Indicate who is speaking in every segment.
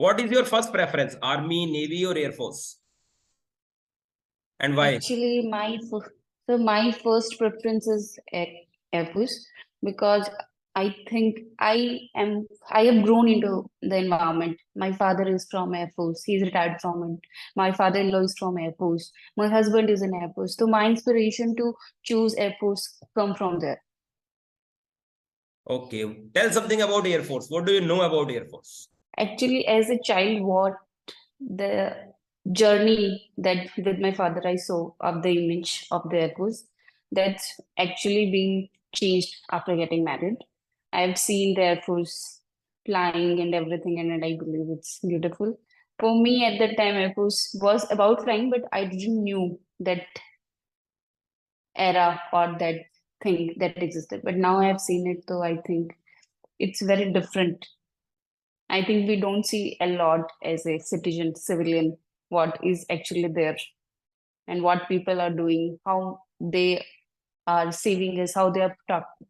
Speaker 1: What is your first preference? Army, Navy, or Air Force? And why?
Speaker 2: Actually, my first preference is Airforce because I think I have grown into the environment. My father is from Air Force. He's retired from it. My father-in-law is from Air Force. My husband is in Air Force. So my inspiration to choose Air Force come from there.
Speaker 1: Okay. Tell something about Air Force. What do you know about Air Force?
Speaker 2: Actually, as a child, what the journey that with my father I saw of the image of the Air Force, that's actually being changed after getting married. I've seen the Air Force flying and everything, and I believe it's beautiful. For me, at that time, Air Force was about flying, but I didn't knew that era or that thing that existed. But now I have seen it, so I think it's very different. I think we don't see a lot as a citizen, civilian, what is actually there and what people are doing, how they are saving us, how they are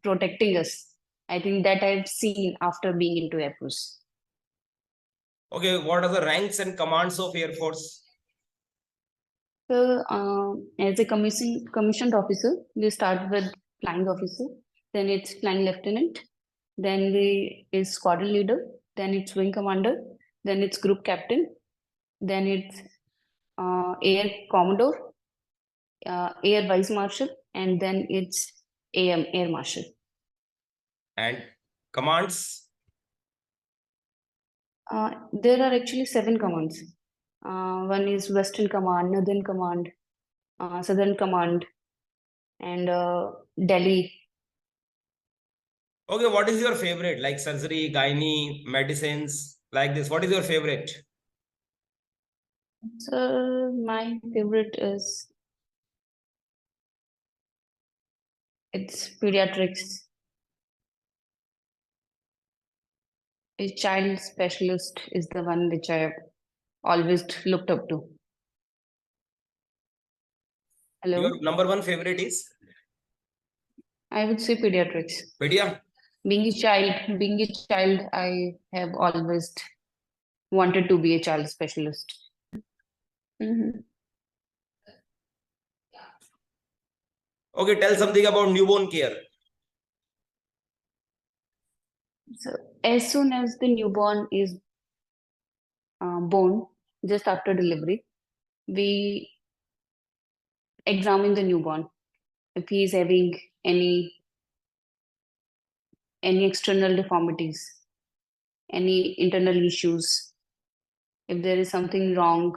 Speaker 2: protecting us. I think that I've seen after being into Air Force.
Speaker 1: Okay, what are the ranks and commands of Air Force?
Speaker 2: So, as a commissioned officer, we start with flying officer, then it's flying lieutenant, then we is squadron leader, then it's wing commander, then it's group captain, then it's air commodore, air vice marshal, and then it's AM air marshal.
Speaker 1: And commands?
Speaker 2: There are actually 7 commands. One is Western Command, Northern Command, Southern Command, and Delhi.
Speaker 1: Okay, what is your favorite? Like surgery, gynae, medicines, like this. What is your favorite?
Speaker 2: So my favorite is it's pediatrics. A child specialist is the one which I have always looked up to. Hello,
Speaker 1: Your number one favorite is?
Speaker 2: I would say pediatrics.
Speaker 1: Pedia?
Speaker 2: Being a child, I have always wanted to be a child specialist. Mhm.
Speaker 1: Okay, tell something about newborn care.
Speaker 2: So as soon as the newborn is born, just after delivery, we examine the newborn. If he is having any external deformities, any internal issues, if there is something wrong,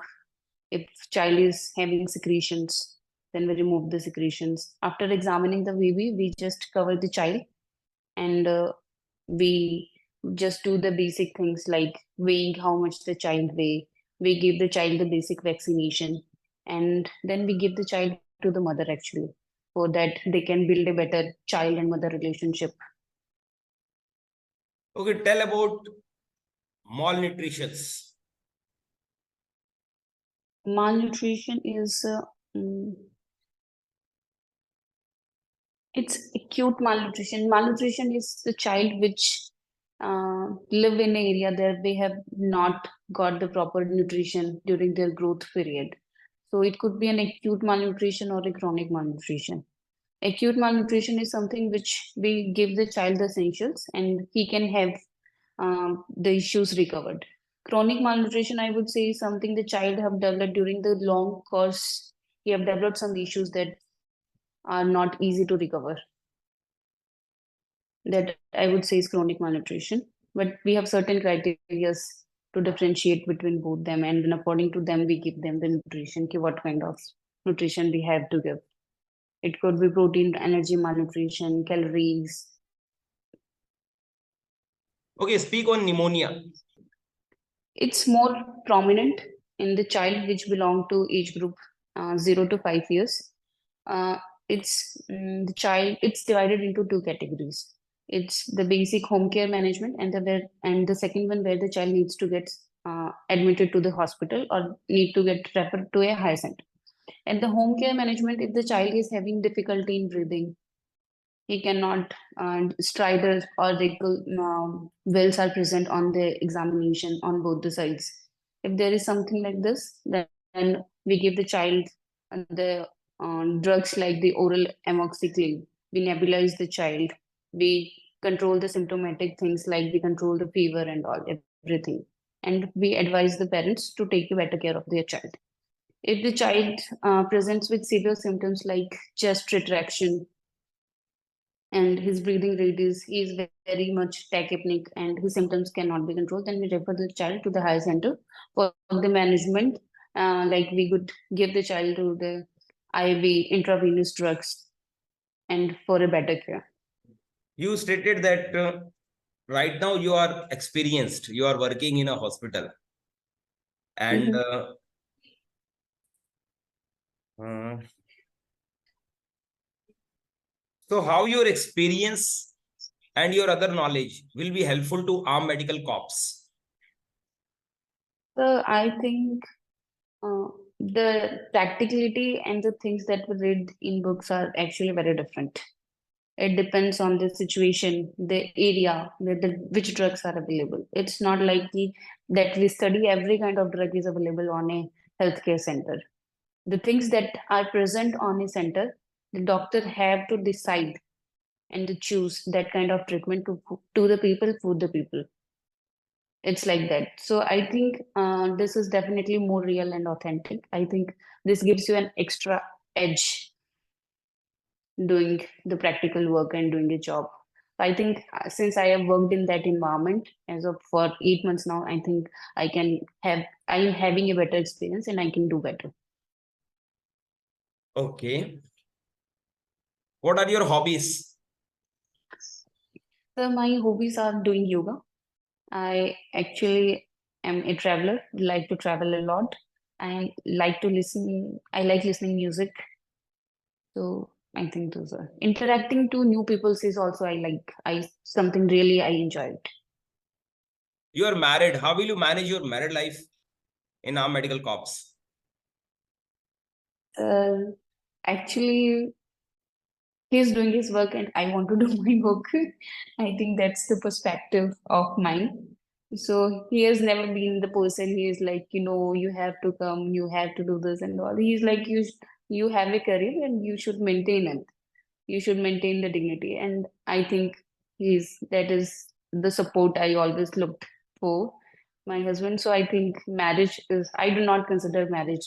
Speaker 2: if child is having secretions, then we remove the secretions. After examining the baby, we just cover the child and we just do the basic things like weighing how much the child weigh. We give the child the basic vaccination, and then we give the child to the mother actually, so that they can build a better child and mother relationship.
Speaker 1: Okay, tell about malnutrition.
Speaker 2: Malnutrition is mm, it's acute malnutrition. Malnutrition is the child which live in an area that they have not got the proper nutrition during their growth period. So it could be an acute malnutrition or a chronic malnutrition. Acute malnutrition is something which we give the child the essentials and he can have the issues recovered. Chronic malnutrition, I would say, is something the child have developed during the long course. He have developed some issues that are not easy to recover. That I would say is chronic malnutrition. But we have certain criteria to differentiate between both them, and then according to them, we give them the nutrition. What kind of nutrition we have to give? It could be protein, energy malnutrition, calories.
Speaker 1: Okay, speak on pneumonia.
Speaker 2: It's more prominent in the child which belong to age group 0 to 5 years. It's the child. It's divided into 2 categories. It's the basic home care management, and the second one where the child needs to get admitted to the hospital or need to get referred to a higher center. And the home care management, if the child is having difficulty in breathing, He cannot stridor or rectal wells are present on the examination on both the sides. If there is something like this, then we give the child the drugs like the oral amoxicillin. We nebulize the child. We control the symptomatic things like we control the fever and all everything. And we advise the parents to take better care of their child. If the child presents with severe symptoms like chest retraction, and his breathing rate is very much tachypneic and his symptoms cannot be controlled, then we refer the child to the higher center for the management. Like we could give the child to the IV intravenous drugs and for a better care.
Speaker 1: You stated that right now you are experienced, you are working in a hospital. And so how your experience and your other knowledge will be helpful to armed medical corps?
Speaker 2: So I think the practicality and the things that we read in books are actually very different. It depends on the situation, the area, which drugs are available. It's not like that we study every kind of drug is available on a healthcare center. The things that are present on a center, the doctor have to decide and to choose that kind of treatment to the people, for the people. It's like that. So I think this is definitely more real and authentic. I think this gives you an extra edge doing the practical work and doing a job. I think since I have worked in that environment as of for 8 months now, I think I'm having a better experience and I can do better.
Speaker 1: Okay. What are your hobbies?
Speaker 2: So my hobbies are doing yoga. I actually am a traveler, like to travel a lot. I like listening music. So I think those are interacting to new people is also I something really I enjoyed.
Speaker 1: You are married. How will you manage your married life in armed medical corps?
Speaker 2: Actually, he's doing his work and I want to do my work. I think that's the perspective of mine. So he has never been the person he is like, you have to come, you have to do this and all. He's like, you have a career and you should maintain it. You should maintain the dignity. And I think that is the support I always looked for my husband. So I think I do not consider marriage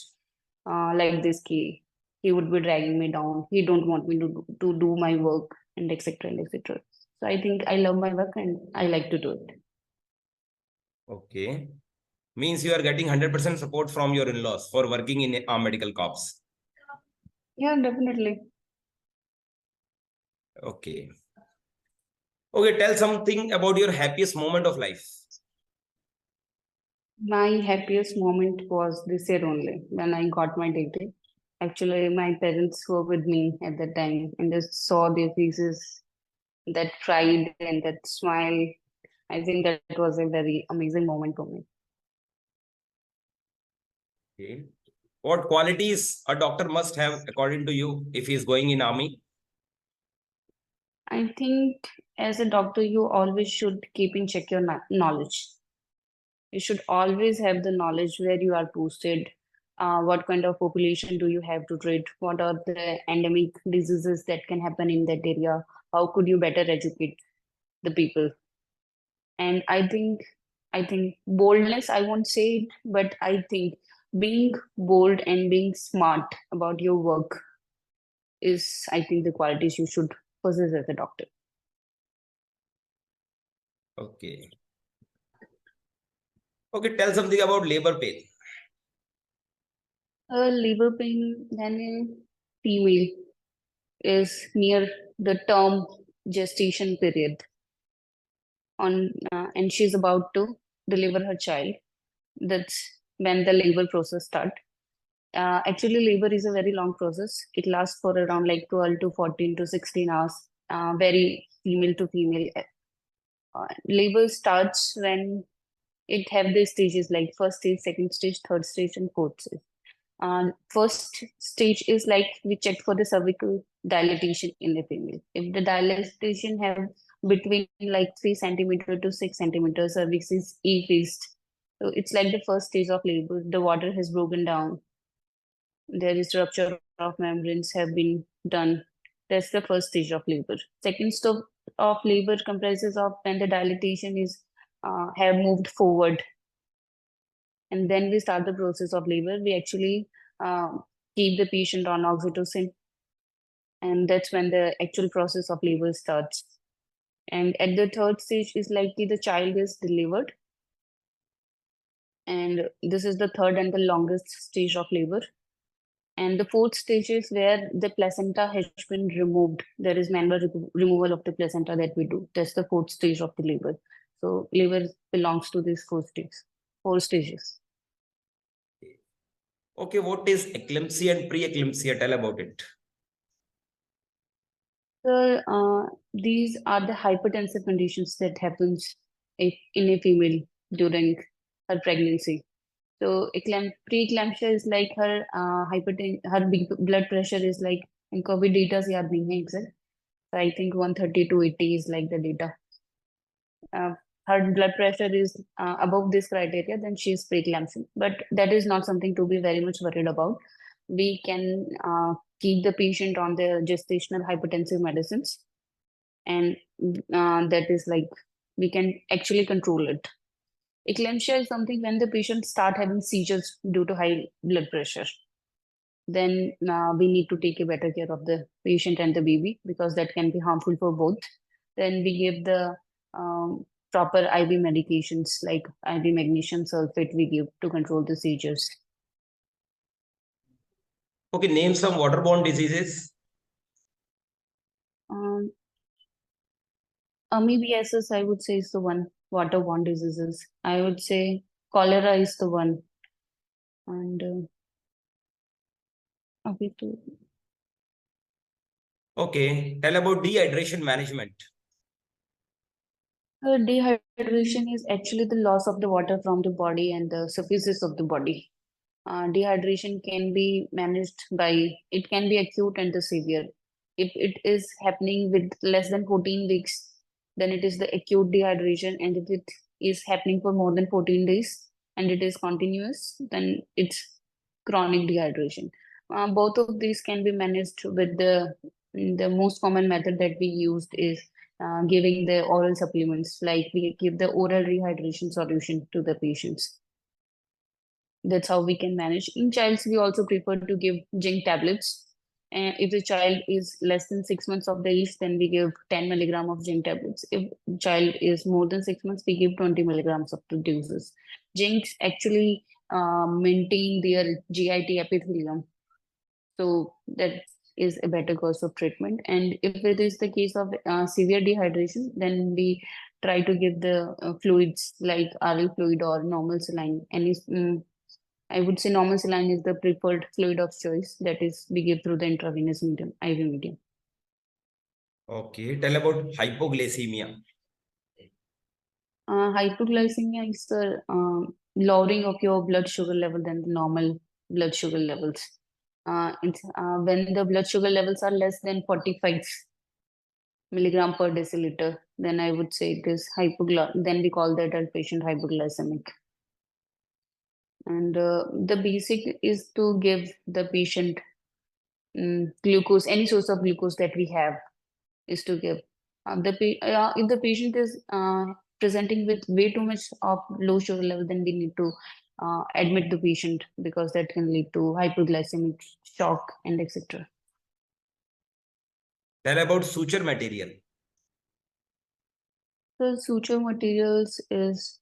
Speaker 2: like this key. He would be dragging me down. He don't want me to do my work and etc. and etc. So I think I love my work and I like to do it.
Speaker 1: Okay. Means you are getting 100% support from your in-laws for working in armed medical corps.
Speaker 2: Yeah, definitely.
Speaker 1: Okay. Okay, tell something about your happiest moment of life.
Speaker 2: My happiest moment was this year only when I got my degree. Actually, my parents were with me at that time and just saw their faces, that pride and that smile. I think that was a very amazing moment for me.
Speaker 1: Okay. What qualities a doctor must have according to you if he is going in army?
Speaker 2: I think as a doctor, you always should keep in check your knowledge. You should always have the knowledge where you are posted. What kind of population do you have to treat? What are the endemic diseases that can happen in that area? How could you better educate the people? And I think boldness, I won't say it, but I think being bold and being smart about your work is, I think, the qualities you should possess as a doctor.
Speaker 1: Okay. Okay, tell something about labor pain.
Speaker 2: Labor pain when a female is near the term gestation period and she's about to deliver her child. That's when the labor process start. Actually, labor is a very long process. It lasts for around like 12 to 14 to 16 hours. Very female to female. Labor starts when it have the stages like first stage, second stage, third stage, and fourth stage. First stage is like we check for the cervical dilatation in the female. If the dilatation have between like 3 centimeter to 6 centimeters, cervix is effaced. So it's like the first stage of labor. The water has broken down. There is rupture of membranes have been done. That's the first stage of labor. Second stage of labor comprises of when the dilatation is have moved forward, and then we start the process of labor. We actually keep the patient on oxytocin, and that's when the actual process of labor starts. And at the third stage is likely the child is delivered, and this is the third and the longest stage of labor. And the fourth stage is where the placenta has been removed. There is manual removal of the placenta that we do. That's the fourth stage of the labor. So labor belongs to these four stages.
Speaker 1: Okay, what is eclampsia and pre-eclampsia? Tell about it.
Speaker 2: So these are the hypertensive conditions that happens in a female during her pregnancy. So pre-eclampsia is like her her blood pressure is like, in COVID data se yaad nahi hai exact. So I think 130 to 80 is like the data. Her blood pressure is above this criteria, then she is preeclampsia. But that is not something to be very much worried about. We can keep the patient on the gestational hypertensive medicines, and that is like we can actually control it. Eclampsia is something when the patient start having seizures due to high blood pressure. Then we need to take a better care of the patient and the baby, because that can be harmful for both. Then we give the proper IV medications like IV magnesium sulfate we give to control the seizures.
Speaker 1: Okay, name some waterborne diseases.
Speaker 2: Amoebiasis, I would say, is the one. Waterborne diseases, I would say cholera is the one. And
Speaker 1: Okay, tell about dehydration management.
Speaker 2: Dehydration is actually the loss of the water from the body and the surfaces of the body. Dehydration can be managed by, it can be acute and the severe. If it is happening with less than 14 weeks, then it is the acute dehydration. And if it is happening for more than 14 days and it is continuous, then it's chronic dehydration. Both of these can be managed with the most common method that we used is giving the oral supplements, like we give the oral rehydration solution to the patients. That's how we can manage. In childs, we also prefer to give zinc tablets. And if the child is less than 6 months of the age, then we give 10 milligram of zinc tablets. If child is more than 6 months, we give 20 milligrams of the doses. Zincs actually maintain their GIT epithelium. So that is a better course of treatment. And if it is the case of severe dehydration, then we try to give the fluids like oral fluid or normal saline. I would say normal saline is the preferred fluid of choice. That is, we give through the intravenous medium, IV medium.
Speaker 1: Okay, tell about hypoglycemia.
Speaker 2: Hypoglycemia is the lowering of your blood sugar level than the normal blood sugar levels. It's when the blood sugar levels are less than 45 milligram per deciliter, then I would say it is then we call the adult patient hypoglycemic. And the basic is to give the patient glucose, any source of glucose that we have is to give. If the patient is presenting with way too much of low sugar level, then we need to admit the patient, because that can lead to hypoglycemic shock and etc.
Speaker 1: Tell about suture material.
Speaker 2: So suture materials is,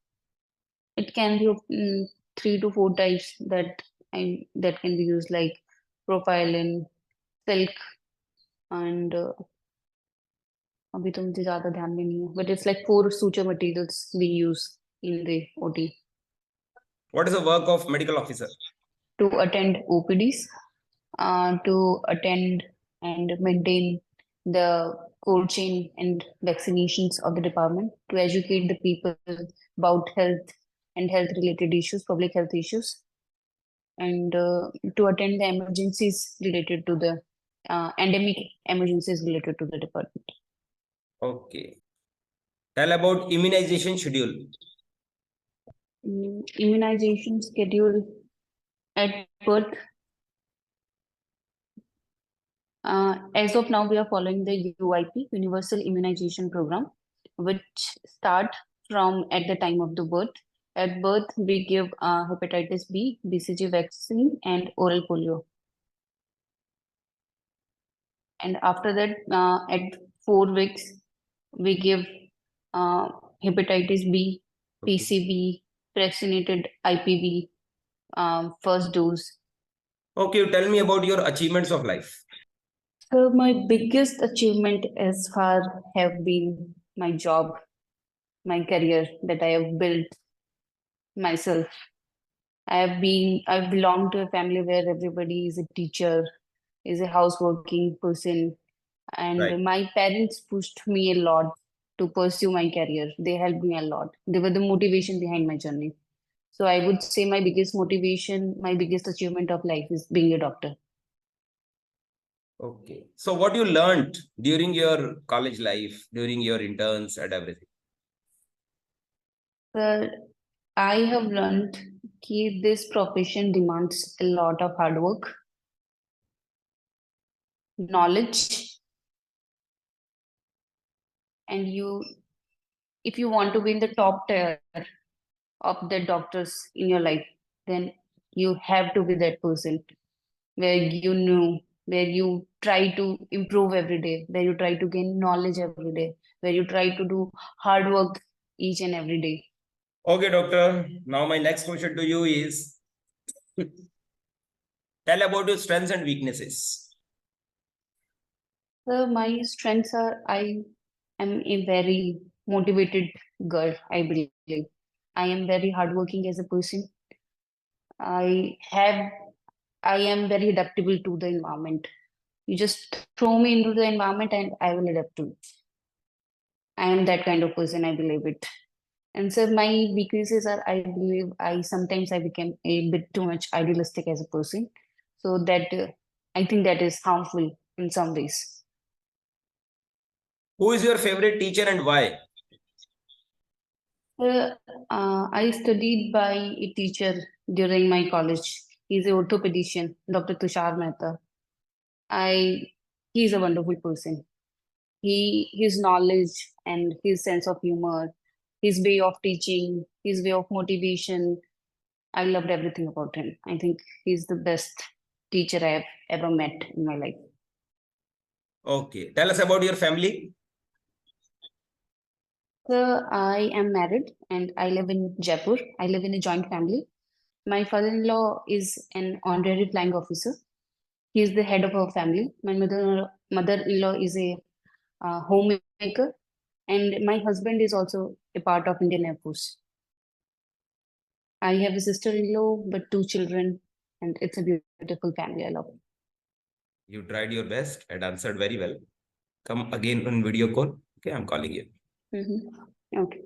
Speaker 2: it can be 3 to 4 types that can be used, like propylene, silk, and अभी तो मुझे ज्यादा ध्यान में नहीं है, but it's like 4 suture materials we use in the OT.
Speaker 1: What is the work of medical officer?
Speaker 2: To attend OPDs, to attend and maintain the cold chain and vaccinations of the department, to educate the people about health and health related issues, public health issues, and to attend the emergencies related to the endemic emergencies related to the department.
Speaker 1: Okay. Tell about immunization schedule.
Speaker 2: Immunization schedule at birth. As of now, we are following the UIP, Universal Immunization Program, which start from at the time of the birth. At birth, we give hepatitis B, BCG vaccine, and oral polio. And after that, at 4 weeks, we give uh, hepatitis B,
Speaker 1: Okay.
Speaker 2: PCV, vaccinated IPV, first dose.
Speaker 1: Okay, tell me about your achievements of life.
Speaker 2: So my biggest achievement as far have been my job, my career that I have built myself. I belong to a family where everybody is a teacher, is a houseworking person,
Speaker 1: Right.
Speaker 2: and my parents pushed me a lot to pursue my career. They helped me a lot. They were the motivation behind my journey. So I would say my biggest motivation, my biggest achievement of life is being a doctor.
Speaker 1: Okay. So what you learned during your college life, during your interns and everything?
Speaker 2: But I have learned that this profession demands a lot of hard work, knowledge, and if you want to be in the top tier of the doctors in your life, then you have to be that person where where you try to improve every day, where you try to gain knowledge every day, where you try to do hard work each and every day.
Speaker 1: Okay, doctor. Now my next question to you is tell about your strengths and weaknesses.
Speaker 2: So my strengths are I am a very motivated girl, I believe. I am very hardworking as a person. I have I am very adaptable to the environment. You just throw me into the environment and I will adapt to it. I am that kind of person, I believe it. And so my weaknesses are I believe I sometimes I became a bit too much idealistic as a person. So that I think that is harmful in some ways.
Speaker 1: Who is your favorite teacher and why?
Speaker 2: I studied by a teacher during my college. He's a orthopedician, Dr. Tushar Mehta. He's a wonderful person. His knowledge and his sense of humor, his way of teaching, his way of motivation. I loved everything about him. I think he's the best teacher I have ever met in my life.
Speaker 1: Okay. Tell us about your family.
Speaker 2: So I am married and I live in Jaipur. I live in a joint family. My father-in-law is an honorary flying officer. He is the head of our family. My mother-in-law is a homemaker, and my husband is also a part of Indian Airforce. I have a sister-in-law, but 2 children, and it's a beautiful family. I love it.
Speaker 1: You tried your best and answered very well. Come again on video call. Okay, I'm calling you.
Speaker 2: Okay.